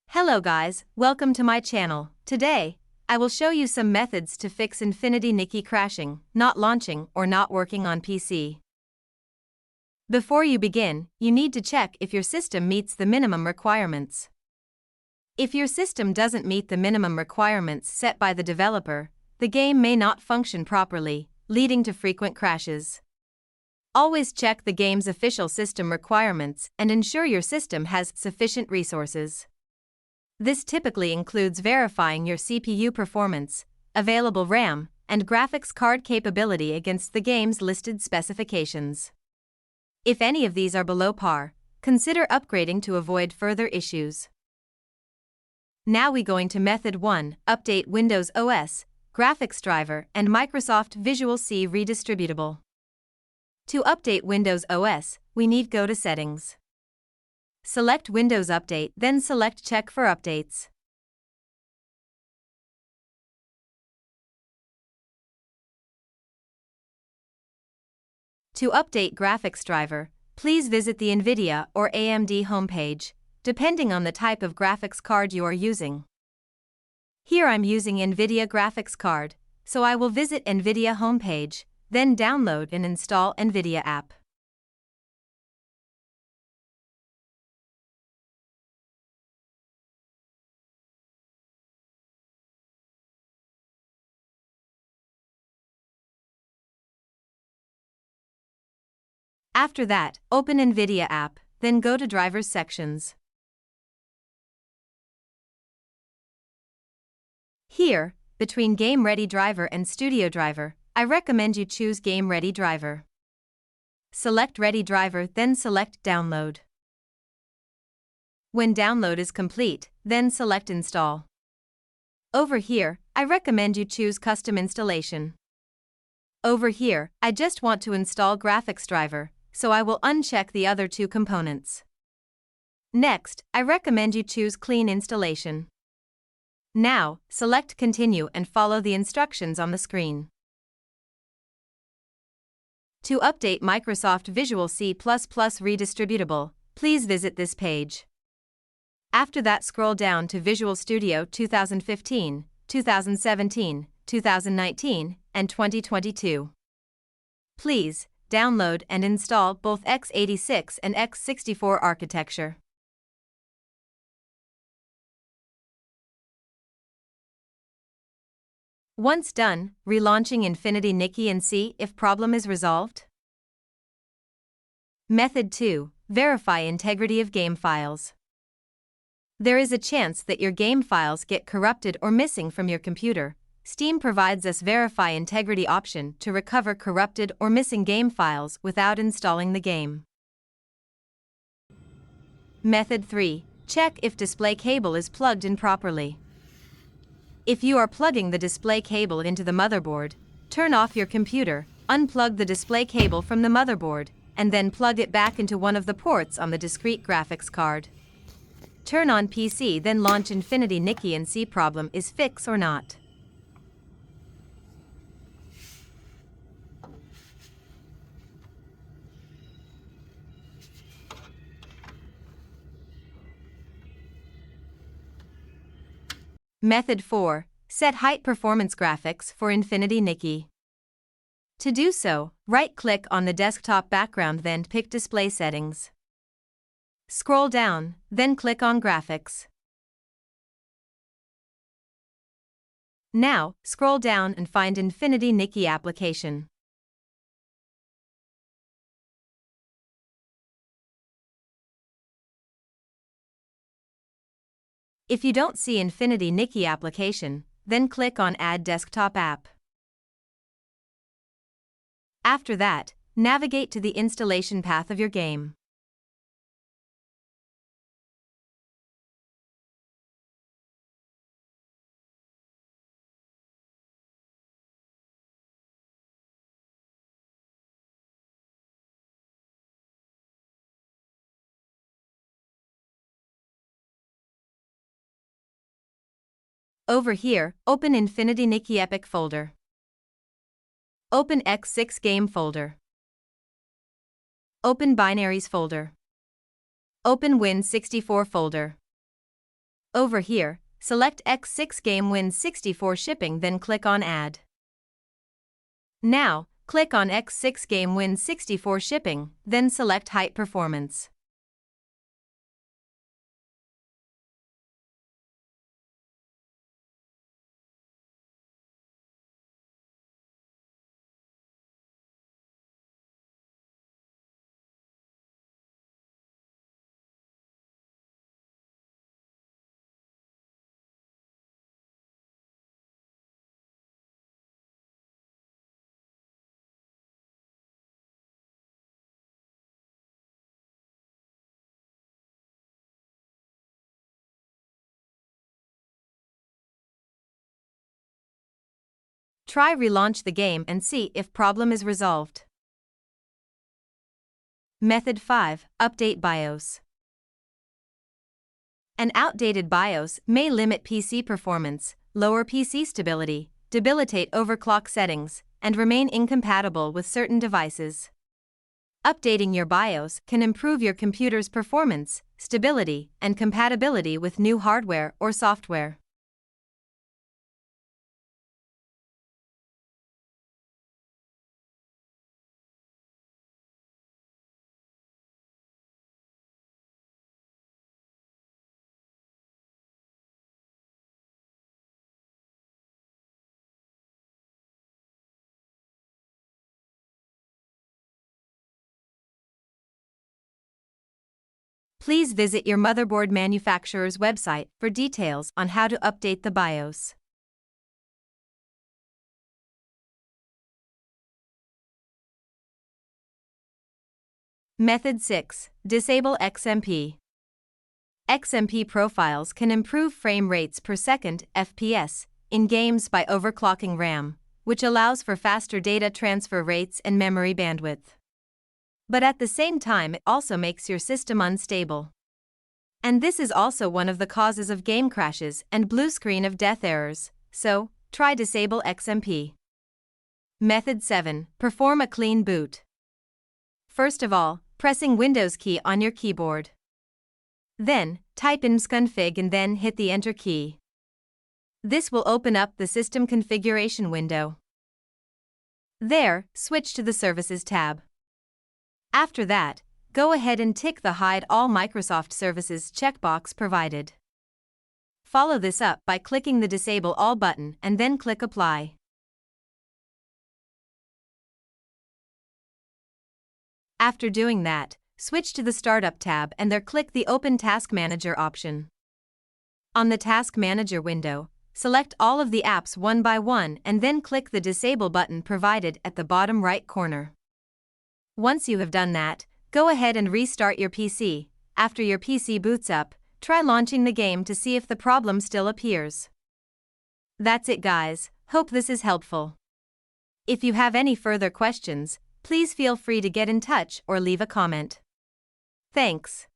Hello guys, welcome to my channel. Today, I will show you some methods to fix Infinity Nikki crashing, not launching, or not working on PC. Before you begin, you need to check if your system meets the minimum requirements. If your system doesn't meet the minimum requirements set by the developer, the game may not function properly, leading to frequent crashes. Always check the game's official system requirements and ensure your system has sufficient resources. This typically includes verifying your CPU performance, available RAM, and graphics card capability against the game's listed specifications. If any of these are below par, consider upgrading to avoid further issues. Now we going to Method 1, Update Windows OS, Graphics Driver and Microsoft Visual C Redistributable. To update Windows OS, we need go to Settings. Select Windows Update, then select Check for Updates. To update graphics driver, please visit the NVIDIA or AMD homepage, depending on the type of graphics card you are using. Here I'm using NVIDIA graphics card, so I will visit NVIDIA homepage, then download and install NVIDIA app. After that, open NVIDIA app, then go to Drivers sections. Here, between Game Ready Driver and Studio Driver, I recommend you choose Game Ready Driver. Select Ready Driver, then select Download. When download is complete, then select Install. Over here, I recommend you choose Custom Installation. Over here, I just want to install graphics driver, so I will uncheck the other two components. Next, I recommend you choose Clean Installation. Now, select Continue and follow the instructions on the screen. To update Microsoft Visual C++ Redistributable, please visit this page. After that, scroll down to Visual Studio 2015, 2017, 2019, and 2022. Please download and install both x86 and x64 architecture. Once done, relaunching Infinity Nikki and see if problem is resolved. Method 2. Verify integrity of game files. There is a chance that your game files get corrupted or missing from your computer. Steam provides us Verify Integrity option to recover corrupted or missing game files without installing the game. Method 3. Check if display cable is plugged in properly. If you are plugging the display cable into the motherboard, turn off your computer, unplug the display cable from the motherboard, and then plug it back into one of the ports on the discrete graphics card. Turn on PC, then launch Infinity Nikki and see problem is fixed or not. Method 4. Set height performance graphics for Infinity Nikki. To do so, right-click on the desktop background, then pick Display Settings. Scroll down, then click on Graphics. Now, scroll down and find Infinity Nikki application. If you don't see Infinity Nikki application, then click on Add Desktop App. After that, navigate to the installation path of your game. Over here, open Infinity Nikki Epic folder. Open X6Game folder. Open Binaries folder. Open Win64 folder. Over here, select X6Game Win64 Shipping, then click on Add. Now, click on X6Game Win64 Shipping, then select Height Performance. Try relaunch the game and see if problem is resolved. Method 5. Update BIOS. An outdated BIOS may limit PC performance, lower PC stability, debilitate overclock settings, and remain incompatible with certain devices. Updating your BIOS can improve your computer's performance, stability, and compatibility with new hardware or software. Please visit your motherboard manufacturer's website for details on how to update the BIOS. Method 6. Disable XMP. XMP Profiles can improve frame rates per second (FPS) in games by overclocking RAM, which allows for faster data transfer rates and memory bandwidth. But at the same time, it also makes your system unstable. And this is also one of the causes of game crashes and blue screen of death errors, so try disable XMP. Method 7. Perform a clean boot. First of all, pressing Windows key on your keyboard. Then, type in msconfig and then hit the Enter key. This will open up the System Configuration window. There, switch to the Services tab. After that, go ahead and tick the Hide All Microsoft Services checkbox provided. Follow this up by clicking the Disable All button and then click Apply. After doing that, switch to the Startup tab and there click the Open Task Manager option. On the Task Manager window, select all of the apps one by one and then click the Disable button provided at the bottom right corner. Once you have done that, go ahead and restart your PC. After your PC boots up, try launching the game to see if the problem still appears. That's it, guys. Hope this is helpful. If you have any further questions, please feel free to get in touch or leave a comment. Thanks.